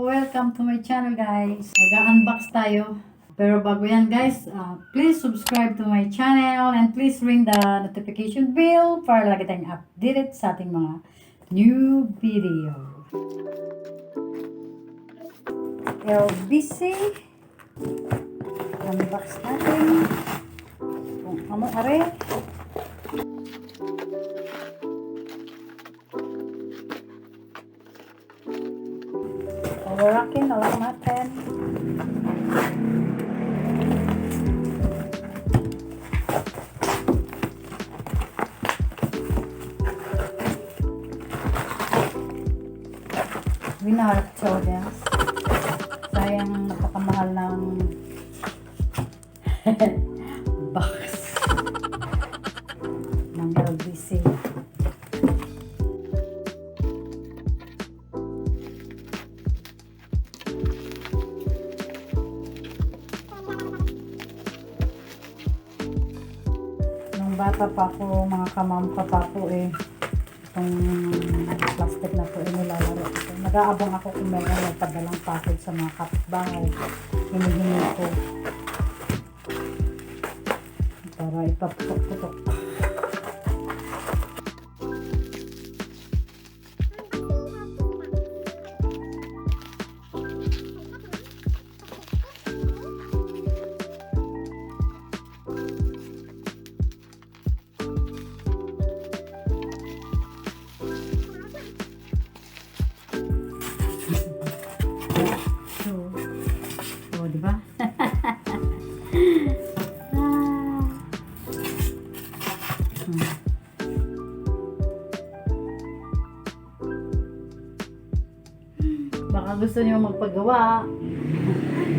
Welcome to my channel guys. Mag-unbox tayo. Pero bago yan guys, please subscribe to my channel and please ring the notification bell para lagi tayong updated sa ating mga new video. LBC. Unbox natin. Kung ano are. Overrocking na lang natin. Winarap children's. Sayang napakamahal ng box ng LBC. Bata pa ako, mga kamam pa po itong plastic na po nilalaro. Nag-aabang ako kung meron nagpadalang package sa mga kapitbahay. Hinihingi ko para ipaputok-putok. Diba? Baka gusto niyo magpagawa,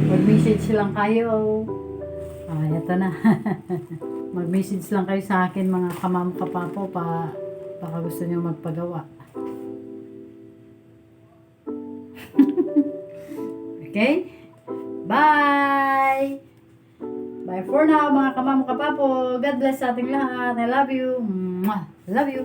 mag-message lang kayo. Ito na. Mag-message lang kayo sa akin mga kamam kapapo baka gusto niyo magpagawa. Okay? Bye! Bye for now mga kamam kapapo. God bless sa ating lahat. I love you. Mwah! Love you.